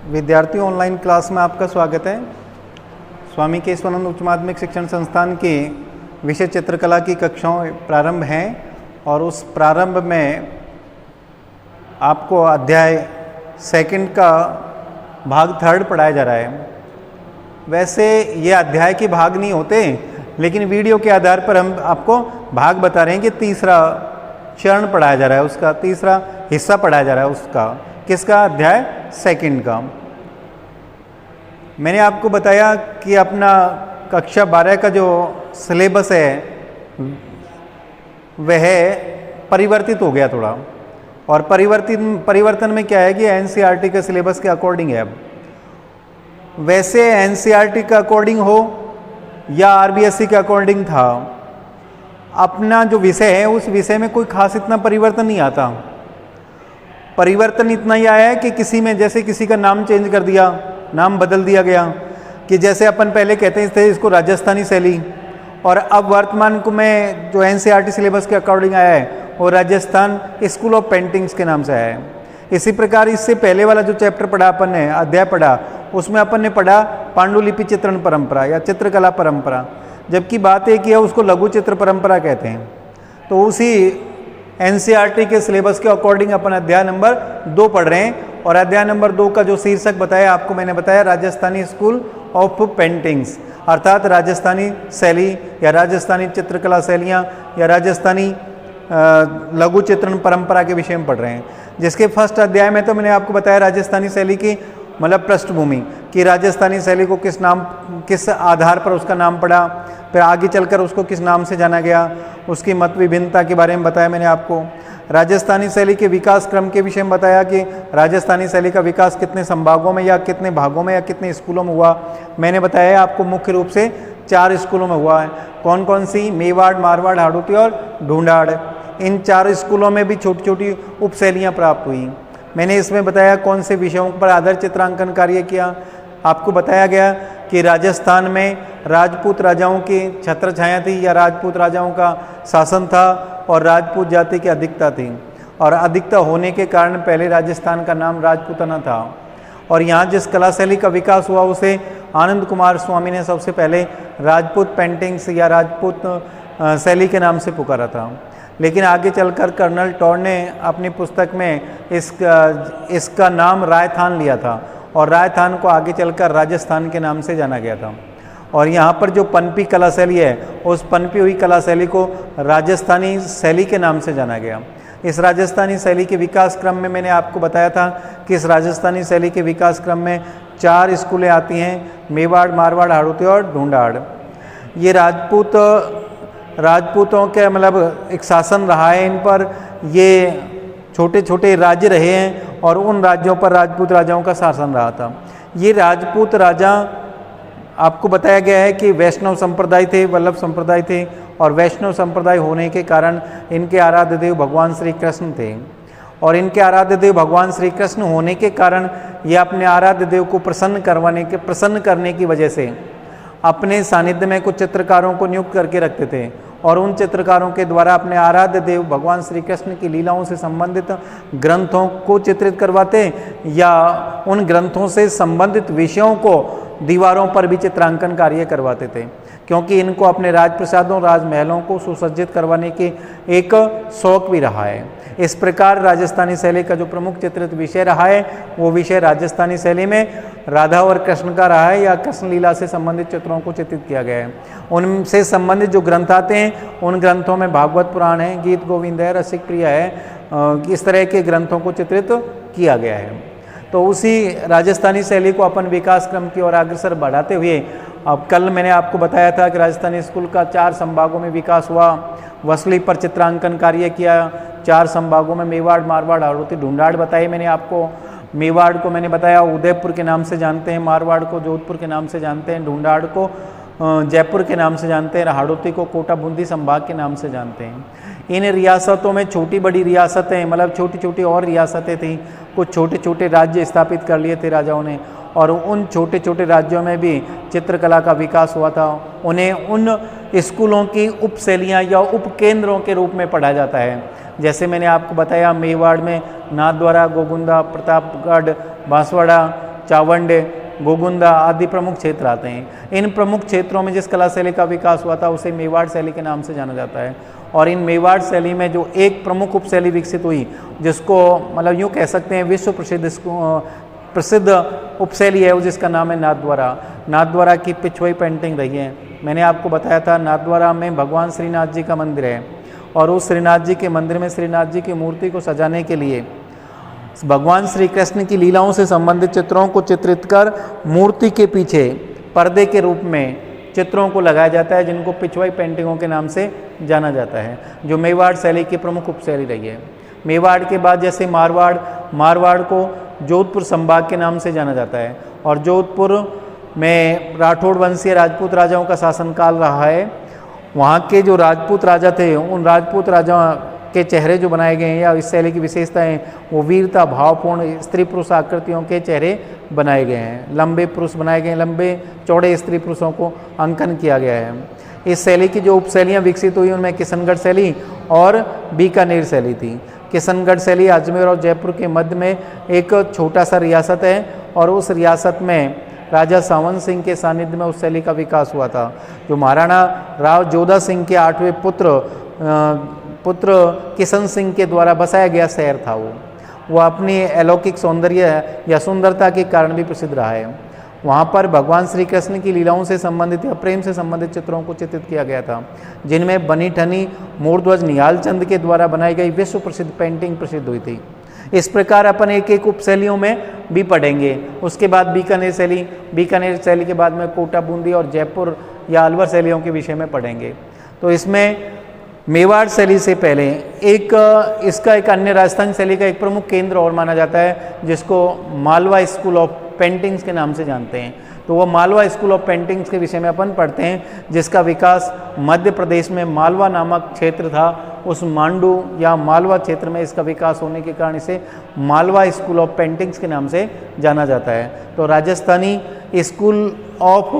विद्यार्थियों, online class में आपका स्वागत है। स्वामी केशवानंद उच्च माध्यमिक शिक्षण संस्थान की विषय चित्रकला की कक्षाएं प्रारंभ हैं और उस प्रारंभ में आपको अध्याय सेकंड का भाग थर्ड पढ़ाया जा रहा है। वैसे ये अध्याय के भाग नहीं होते, लेकिन वीडियो के आधार पर हम आपको भाग बता रहे हैं कि तीसरा चरण पढ़ाया जा रहा है, उसका तीसरा हिस्सा पढ़ाया जा रहा है। उसका किसका? अध्याय सेकंड का। मैंने आपको बताया कि अपना कक्षा 12 का जो सिलेबस है वह परिवर्तित हो गया थोड़ा, और परिवर्तन में क्या है कि एनसीईआरटी के सिलेबस के अकॉर्डिंग है। अब वैसे एनसीईआरटी का अकॉर्डिंग हो या आरबीएसई के अकॉर्डिंग था, अपना जो विषय है उस विषय में कोई खास इतना परिवर्तन नहीं आता। परिवर्तन इतना ही आया है कि किसी में जैसे किसी का नाम चेंज कर दिया, नाम बदल दिया गया, कि जैसे अपन पहले कहते थे इसको राजस्थानी शैली, और अब वर्तमान को में जो एनसीईआरटी सिलेबस के अकॉर्डिंग आया है वो राजस्थान स्कूल ऑफ पेंटिंग्स के नाम से आया है। इसी प्रकार इससे पहले वाला जो चैप्टर पढ़ा अपन ने, अध्याय पढ़ा, उसमें अपन ने पढ़ा पांडुलिपि चित्रण परंपरा या चित्रकला परंपरा, जबकि बात एक ही है, उसको लघु चित्र परंपरा कहते हैं। तो उसी एनसीईआरटी के सिलेबस के अकॉर्डिंग अपन अध्याय नंबर 2 पढ़ रहे हैं, और अध्याय नंबर 2 का जो शीर्षक बताया आपको, मैंने बताया राजस्थानी स्कूल ऑफ पेंटिंग्स, अर्थात राजस्थानी शैली या राजस्थानी चित्रकला शैलियाँ या राजस्थानी लघु चित्रण परंपरा के विषय में पढ़ रहे हैं। जिसके फर्स्ट अध्याय में तो मैंने आपको बताया राजस्थानी शैली की मतलब पृष्ठभूमि, कि राजस्थानी शैली को किस आधार पर उसका नाम पड़ा, फिर आगे चलकर उसको किस नाम से जाना गया, उसकी मत विभिन्नता के बारे में बताया मैंने आपको। राजस्थानी शैली के विकास क्रम के विषय में बताया कि राजस्थानी शैली का विकास कितने संभागों में या कितने भागों में या कितने स्कूलों में हुआ। मैंने बताया आपको मुख्य रूप से 4 स्कूलों में हुआ है। कौन कौन सी? मेवाड़, मारवाड़, हाड़ौती और ढूंढाड़। इन 4 स्कूलों में भी छोटी छोटी उपशैलियाँ प्राप्त हुई। मैंने इसमें बताया कौन से विषयों पर आधार चित्रांकन कार्य किया। आपको बताया गया कि राजस्थान में राजपूत राजाओं की छत्र छाया थी या राजपूत राजाओं का शासन था, और राजपूत जाति की अधिकता थी, और अधिकता होने के कारण पहले राजस्थान का नाम राजपूताना था। और यहाँ जिस कला शैली का विकास हुआ उसे आनंद कुमार स्वामी ने सबसे पहले राजपूत पेंटिंग्स या राजपूत शैली के नाम से पुकारा था। लेकिन आगे चलकर कर्नल टॉड ने अपनी पुस्तक में इसका नाम रायथान लिया था, और रायथान को आगे चलकर राजस्थान के नाम से जाना गया था। और यहाँ पर जो पनपी कला शैली है, उस पनपी हुई कला शैली को राजस्थानी शैली के नाम से जाना गया। इस राजस्थानी शैली के विकास क्रम में मैंने आपको बताया था कि इस राजस्थानी शैली के विकास क्रम में 4 स्कूलें आती हैं, मेवाड़, मारवाड़, हाड़ौती और ढूंढाड़। ये राजपूतों के मतलब एक शासन रहा है इन पर। ये छोटे छोटे राज्य रहे हैं और उन राज्यों पर राजपूत राजाओं का शासन रहा था। ये राजपूत राजा आपको बताया गया है कि वैष्णव संप्रदाय थे, वल्लभ संप्रदाय थे, और वैष्णव संप्रदाय होने के कारण इनके आराध्य देव भगवान श्री कृष्ण थे। और इनके आराध्य देव भगवान श्री कृष्ण होने के कारण ये अपने आराध्य देव को प्रसन्न करने की वजह से अपने सानिध्य में कुछ चित्रकारों को नियुक्त करके रखते थे, और उन चित्रकारों के द्वारा अपने आराध्य देव भगवान श्री कृष्ण की लीलाओं से संबंधित ग्रंथों को चित्रित करवाते, या उन ग्रंथों से संबंधित विषयों को दीवारों पर भी चित्रांकन कार्य करवाते थे, क्योंकि इनको अपने राजप्रसादों, राजमहलों को सुसज्जित करवाने के एक शौक भी रहा है। इस प्रकार राजस्थानी शैली का जो प्रमुख चित्रित विषय रहा है, वो विषय राजस्थानी शैली में राधा और कृष्ण का रहा है, या कृष्ण लीला से संबंधित चित्रों को चित्रित किया गया है। उनसे संबंधित जो ग्रंथ आते हैं, उन ग्रंथों में भागवत पुराण है, गीत गोविंद है, रसिक प्रिया है, इस तरह के ग्रंथों को चित्रित किया गया है। तो उसी राजस्थानी शैली को अपन विकास क्रम की ओर अग्रसर बढ़ाते हुए, अब कल मैंने आपको बताया था कि राजस्थानी स्कूल का 4 संभागों में विकास हुआ। वसली पर चित्रांकन कार्य किया 4 संभागों में, मेवाड़, मारवाड़, हाड़ौती, ढूंढाड़ बताई मैंने आपको। मेवाड़ को मैंने बताया उदयपुर के नाम से जानते हैं, मारवाड़ को जोधपुर के नाम से जानते हैं, ढूंढाड़ को जयपुर के नाम से जानते हैं, हाड़ौती को कोटा बूंदी संभाग के नाम से जानते हैं। इन रियासतों में छोटी बड़ी रियासतें, मतलब छोटी छोटी और रियासतें थीं। कुछ छोटे छोटे राज्य स्थापित कर लिए थे राजाओं ने, और उन छोटे छोटे राज्यों में भी चित्रकला का विकास हुआ था। उन्हें उन स्कूलों की उपशैलियाँ या उपकेंद्रों के रूप में पढ़ा जाता है। जैसे मैंने आपको बताया, मेवाड़ में नाथद्वारा, गोगुंदा, प्रतापगढ़, बांसवाड़ा, चावंड, गोगुंदा आदि प्रमुख क्षेत्र आते हैं। इन प्रमुख क्षेत्रों में जिस कला शैली का विकास हुआ था उसे मेवाड़ शैली के नाम से जाना जाता है। और इन मेवाड़ शैली में जो एक प्रमुख उपशैली विकसित हुई, जिसको मतलब यूँ कह सकते हैं विश्व प्रसिद्ध उपशैली है, वो जिसका नाम है नाथद्वारा। नाथद्वारा की पिछवाई पेंटिंग रही है। मैंने आपको बताया था नाथद्वारा में भगवान श्रीनाथ जी का मंदिर है, और उस श्रीनाथ जी के मंदिर में श्रीनाथ जी की मूर्ति को सजाने के लिए भगवान श्री कृष्ण की लीलाओं से संबंधित चित्रों को चित्रित कर मूर्ति के पीछे पर्दे के रूप में चित्रों को लगाया जाता है, जिनको पिछवाई पेंटिंगों के नाम से जाना जाता है, जो मेवाड़ शैली की प्रमुख उपशैली रही है। मेवाड़ के बाद जैसे मारवाड़ को जोधपुर संभाग के नाम से जाना जाता है, और जोधपुर में राठौड़ वंशीय राजपूत राजाओं का शासनकाल रहा है। वहाँ के जो राजपूत राजा थे, उन राजपूत राजाओं के चेहरे जो बनाए गए हैं या इस शैली की विशेषताएं, वो वीरता भावपूर्ण स्त्री पुरुष आकृतियों के चेहरे बनाए गए हैं। लंबे पुरुष बनाए गए हैं, लंबे चौड़े स्त्री पुरुषों को अंकन किया गया है। इस शैली की जो उपशैलियाँ विकसित हुई उनमें किशनगढ़ शैली और बीकानेर शैली थी। किशनगढ़ शैली अजमेर और जयपुर के मध्य में एक छोटा सा रियासत है, और उस रियासत में राजा सावन सिंह के सानिध्य में उस शैली का विकास हुआ था। जो महाराणा राव जोधा सिंह के 8वें पुत्र किशन सिंह के द्वारा बसाया गया शहर था। वो अपनी अलौकिक सौंदर्य या सुंदरता के कारण भी प्रसिद्ध रहा है। वहाँ पर भगवान श्री कृष्ण की लीलाओं से संबंधित या प्रेम से संबंधित चित्रों को चित्रित किया गया था, जिनमें बनी ठनी मोरध्वज निहाल चंद के द्वारा बनाई गई विश्व प्रसिद्ध पेंटिंग प्रसिद्ध हुई थी। इस प्रकार अपन एक एक उपशैलियों में भी पढ़ेंगे। उसके बाद बीकानेर शैली के बाद में कोटा, बूंदी और जयपुर या अलवर शैलियों के विषय में पढ़ेंगे। तो इसमें मेवाड़ शैली से पहले इसका एक अन्य राजस्थान शैली का एक प्रमुख केंद्र और माना जाता है, जिसको मालवा स्कूल ऑफ पेंटिंग्स के नाम से जानते हैं। तो वो मालवा स्कूल ऑफ पेंटिंग्स के विषय में अपन पढ़ते हैं, जिसका विकास मध्य प्रदेश में मालवा नामक क्षेत्र था, उस मांडू या मालवा क्षेत्र में इसका विकास होने के कारण इसे मालवा स्कूल ऑफ पेंटिंग्स के नाम से जाना जाता है। तो राजस्थानी स्कूल ऑफ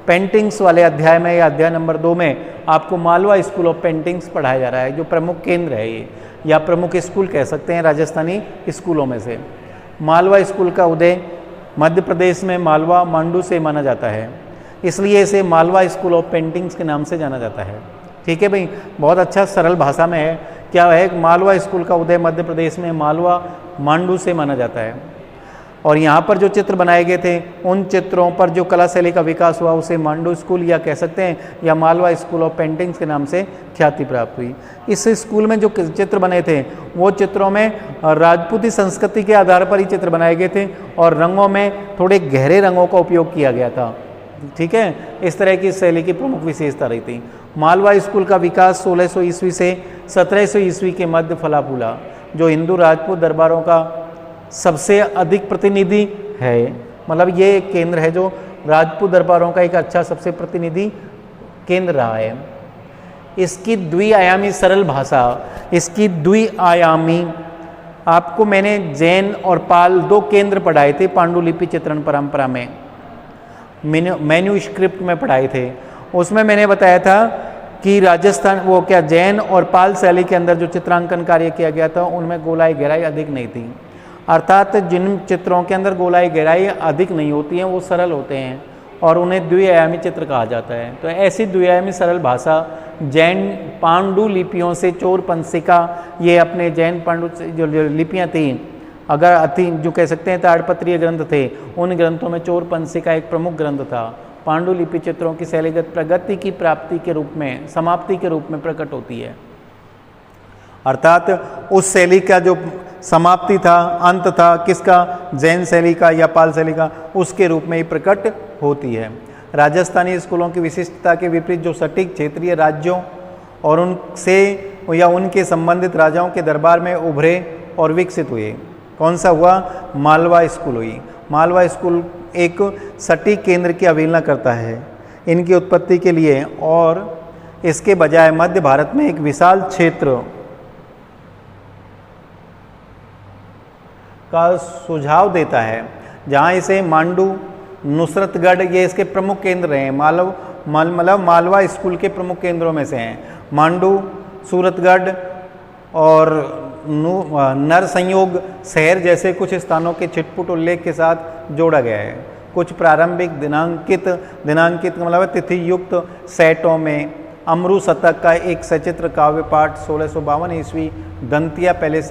पेंटिंग्स वाले अध्याय में या अध्याय नंबर 2 में आपको मालवा स्कूल ऑफ पेंटिंग्स पढ़ाया जा रहा है, जो प्रमुख केंद्र है ये, या प्रमुख स्कूल कह सकते हैं राजस्थानी स्कूलों में से। मालवा स्कूल का उदय मध्य प्रदेश में मालवा मांडू से माना जाता है, इसलिए इसे मालवा स्कूल ऑफ पेंटिंग्स के नाम से जाना जाता है। ठीक है भाई, बहुत अच्छा सरल भाषा में है। क्या है, मालवा स्कूल का उदय मध्य प्रदेश में मालवा मांडू से माना जाता है, और यहाँ पर जो चित्र बनाए गए थे उन चित्रों पर जो कला शैली का विकास हुआ उसे मांडू स्कूल या कह सकते हैं, या मालवा स्कूल ऑफ पेंटिंग्स के नाम से ख्याति प्राप्त हुई। इस स्कूल में जो चित्र बने थे वो चित्रों में राजपूती संस्कृति के आधार पर ही चित्र बनाए गए थे, और रंगों में थोड़े गहरे रंगों का उपयोग किया गया था। ठीक है, इस तरह की शैली की प्रमुख विशेषता रही थी। मालवा स्कूल का विकास 1600 ईस्वी से 1700 ईस्वी के मध्य फला फूला, जो हिंदू राजपूत दरबारों का सबसे अधिक प्रतिनिधि है। मतलब ये एक केंद्र है जो राजपूत दरबारों का एक अच्छा सबसे प्रतिनिधि केंद्र रहा है। इसकी द्विआयामी सरल भाषा, इसकी द्विआयामी, आपको मैंने जैन और पाल 2 केंद्र पढ़ाए थे पांडुलिपि चित्रण परंपरा में, मैन्यूस्क्रिप्ट में पढ़ाए थे। उसमें मैंने बताया था कि राजस्थान जैन और पाल शैली के अंदर जो चित्रांकन कार्य किया गया था उनमें गोलाई गहराई अधिक नहीं थी। अर्थात जिन चित्रों के अंदर गोलाई गहराई अधिक नहीं होती हैं वो सरल होते हैं, और उन्हें द्विआयामी चित्र कहा जाता है। तो ऐसी द्विआयामी सरल भाषा जैन पांडुलिपियों से चोरपंसिका, ये अपने जैन पांडु जो लिपियाँ थी, अगर जो कह सकते हैं ताड़पत्रीय ग्रंथ थे, उन ग्रंथों में चोरपंसिका एक प्रमुख ग्रंथ था। पांडुलिपि चित्रों की शैलीगत प्रगति की प्राप्ति के रूप में, समाप्ति के रूप में प्रकट होती है। अर्थात उस शैली का जो समाप्ति था, अंत था, किसका, जैन शैली का या पाल शैली का, उसके रूप में ही प्रकट होती है। राजस्थानी स्कूलों की विशिष्टता के विपरीत जो सटीक क्षेत्रीय राज्यों और उनसे या उनके संबंधित राजाओं के दरबार में उभरे और विकसित हुए, कौन सा हुआ, मालवा स्कूल हुई। मालवा स्कूल एक सटीक केंद्र की अवहेलना करता है इनकी उत्पत्ति के लिए, और इसके बजाय मध्य भारत में एक विशाल क्षेत्र का सुझाव देता है, जहाँ इसे मांडू, नुसरतगढ़, ये इसके प्रमुख केंद्र रहे हैं। मालवा स्कूल के प्रमुख केंद्रों में से हैं मांडू, सूरतगढ़ और नर संयोग शहर जैसे कुछ स्थानों के छिटपुट उल्लेख के साथ जोड़ा गया है। कुछ प्रारंभिक दिनांकित मतलब तिथि युक्त सेटों में अमरू शतक का एक सचित्र काव्य पाठ 1652 ईस्वी दंतिया पहले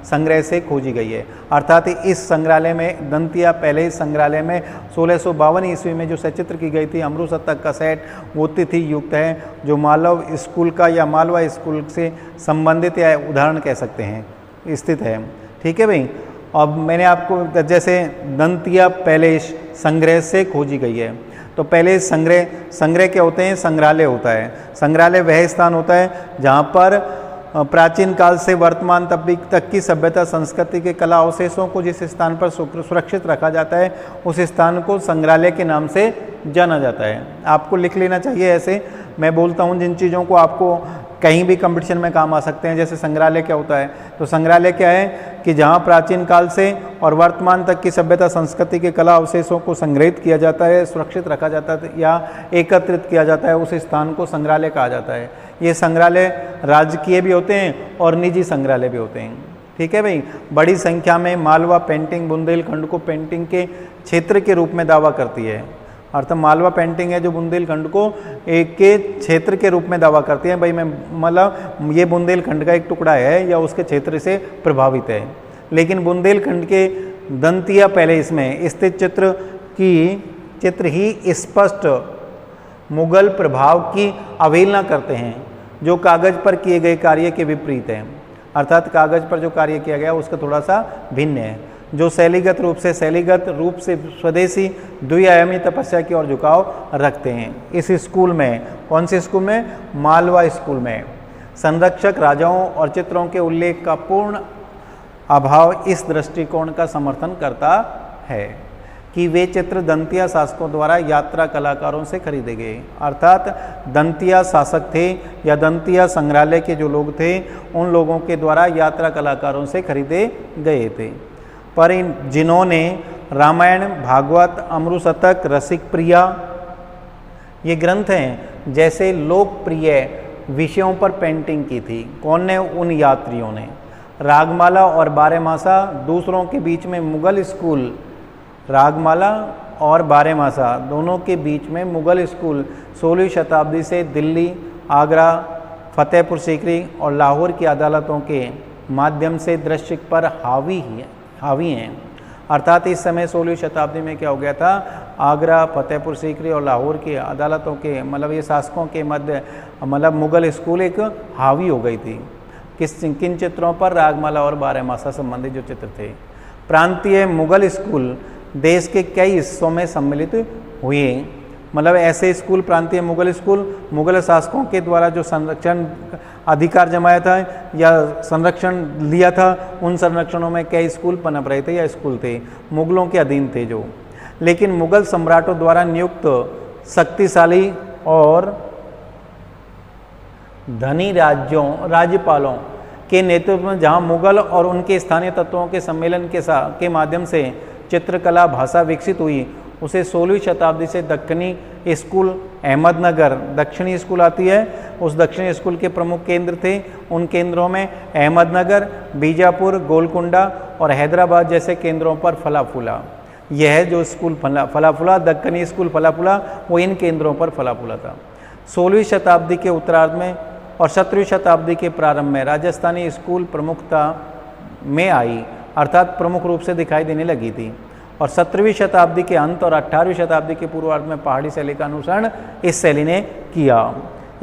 संग्रह से खोजी गई है। अर्थात इस संग्रहालय में, दंतिया पहले संग्रहालय में 1652 ईस्वी में जो सचित्र की गई थी अमरू शतक का सेट, वो तिथि युक्त है, जो मालव स्कूल का या मालवा स्कूल से संबंधित या उदाहरण कह सकते हैं स्थित है। ठीक है भाई। अब मैंने आपको जैसे दंतिया पैलेस संग्रह से खोजी गई है, तो पहले संग्रह क्या होते हैं? संग्रहालय होता है। संग्रहालय वह स्थान होता है जहाँ पर प्राचीन काल से वर्तमान तक की सभ्यता संस्कृति के कला अवशेषों को जिस स्थान पर सुरक्षित रखा जाता है, उस स्थान को संग्रहालय के नाम से जाना जाता है। आपको लिख लेना चाहिए। ऐसे मैं बोलता हूँ जिन चीज़ों को आपको कहीं भी कंपटीशन में काम आ सकते हैं। जैसे संग्रहालय क्या होता है? तो संग्रहालय क्या है कि जहाँ प्राचीन काल से और वर्तमान तक की सभ्यता संस्कृति के कला अवशेषों को संग्रहित किया जाता है, सुरक्षित रखा जाता है या एकत्रित किया जाता है, उस स्थान को संग्रहालय कहा जाता है। ये संग्रहालय राजकीय भी होते हैं और निजी संग्रहालय भी होते हैं। ठीक है भाई। बड़ी संख्या में मालवा पेंटिंग बुंदेलखंड को पेंटिंग के क्षेत्र के रूप में दावा करती है। अर्थात मालवा पेंटिंग है जो बुंदेलखंड को एक के क्षेत्र के रूप में दावा करती है। भाई मैं मतलब ये बुंदेलखंड का एक टुकड़ा है या उसके क्षेत्र से प्रभावित है। लेकिन बुंदेलखंड के दंतिया पैलेस में स्थित चित्र ही स्पष्ट मुगल प्रभाव की अवहेलना करते हैं, जो कागज पर किए गए कार्य के विपरीत है। अर्थात कागज पर जो कार्य किया गया उसका थोड़ा सा भिन्न है, जो शैलीगत रूप से स्वदेशी द्विआयामी तपस्या की ओर झुकाव रखते हैं। इस स्कूल में, कौन से स्कूल में? मालवा स्कूल में संरक्षक राजाओं और चित्रों के उल्लेख का पूर्ण अभाव इस दृष्टिकोण का समर्थन करता है कि वे चित्र दंतिया शासकों द्वारा यात्रा कलाकारों से खरीदे गए। अर्थात दंतिया शासक थे या दंतिया संग्रहालय के जो लोग थे, उन लोगों के द्वारा यात्रा कलाकारों से खरीदे गए थे। पर जिन्होंने रामायण, भागवत, अमरू शतक, रसिक प्रिया, ये ग्रंथ हैं जैसे लोकप्रिय विषयों पर पेंटिंग की थी। कौन ने? उन यात्रियों ने। रागमाला और बारहमासा दूसरों के बीच में मुगल स्कूल, रागमाला और बारहमासा दोनों के बीच में मुगल स्कूल 16वीं शताब्दी से दिल्ली, आगरा, फतेहपुर सीकरी और लाहौर की अदालतों के माध्यम से दृश्य पर हावी हैं। अर्थात इस समय 16वीं शताब्दी में क्या हो गया था? आगरा, फतेहपुर सीकरी और लाहौर की अदालतों के मतलब ये शासकों के मध्य मतलब मुगल स्कूल एक हावी हो गई थी। किन चित्रों पर? रागमाला और बारहमासा संबंधित जो चित्र थे। प्रांतीय मुगल स्कूल देश के कई हिस्सों में सम्मिलित हुए। मतलब ऐसे स्कूल, प्रांतीय मुगल स्कूल, मुगल शासकों के द्वारा जो संरक्षण अधिकार जमाया था या संरक्षण लिया था, उन संरक्षणों में कई स्कूल पनप रहे थे या स्कूल थे, मुगलों के अधीन थे जो। लेकिन मुगल सम्राटों द्वारा नियुक्त शक्तिशाली और धनी राज्यपालों के नेतृत्व में जहां मुगल और उनके स्थानीय तत्वों के सम्मेलन के माध्यम से चित्रकला भाषा विकसित हुई, उसे 16वीं शताब्दी से दक्षिणी स्कूल अहमदनगर, दक्षिणी स्कूल आती है, उस दक्षिणी स्कूल के प्रमुख केंद्र थे। उन केंद्रों में अहमदनगर, बीजापुर, गोलकुंडा और हैदराबाद जैसे केंद्रों पर फला फूला। यह जो स्कूल फला फूला, दक्कनी स्कूल फला फूला, वो इन केंद्रों पर फला फूला था। 16वीं शताब्दी के उत्तरार्ध में और 17वीं शताब्दी के प्रारंभ में राजस्थानी स्कूल प्रमुखता में आई, अर्थात प्रमुख रूप से दिखाई देने लगी थी। और 17वीं शताब्दी के अंत और 18वीं शताब्दी के पूर्वार्ध में पहाड़ी शैली का अनुसरण इस शैली ने किया।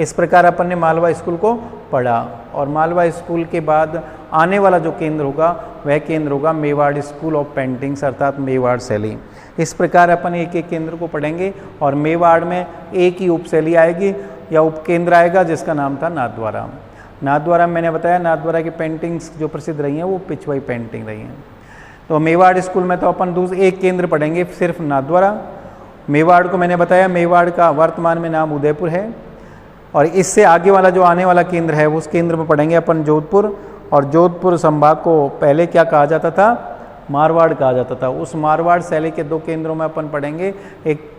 इस प्रकार अपन ने मालवा स्कूल को पढ़ा। और मालवा स्कूल के बाद आने वाला जो केंद्र होगा वह केंद्र होगा मेवाड़ स्कूल ऑफ पेंटिंग्स, अर्थात मेवाड़ शैली। इस प्रकार अपन एक एक केंद्र को पढ़ेंगे और मेवाड़ में एक ही उपशैली आएगी या उपकेंद्र आएगा जिसका नाम था नाथद्वारा। नाथद्वारा मैंने बताया, नाथद्वारा की पेंटिंग्स जो प्रसिद्ध रही हैं वो पिछवाई पेंटिंग रही हैं। तो मेवाड़ स्कूल में तो अपन एक केंद्र पढ़ेंगे सिर्फ नाथद्वारा। मेवाड़ को मैंने बताया, मेवाड़ का वर्तमान में नाम उदयपुर है। और इससे आगे वाला जो आने वाला केंद्र है उस केंद्र में पढ़ेंगे अपन जोधपुर। और जोधपुर संभाग को पहले क्या कहा जाता था? मारवाड़ कहा जाता था। उस मारवाड़ शैली के 2 केंद्रों में अपन पढ़ेंगे,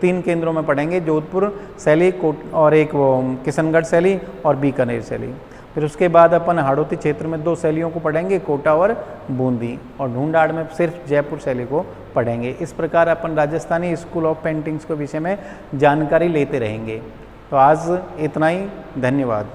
3 केंद्रों में पढ़ेंगे, जोधपुर शैली और एक वो किशनगढ़ शैली और बीकानेर शैली। फिर उसके बाद अपन हाड़ौती क्षेत्र में 2 शैलियों को पढ़ेंगे, कोटा और बूंदी, और ढूंढाड़ में सिर्फ जयपुर शैली को पढ़ेंगे। इस प्रकार अपन राजस्थानी स्कूल ऑफ पेंटिंग्स के विषय में जानकारी लेते रहेंगे। तो आज इतना ही, धन्यवाद।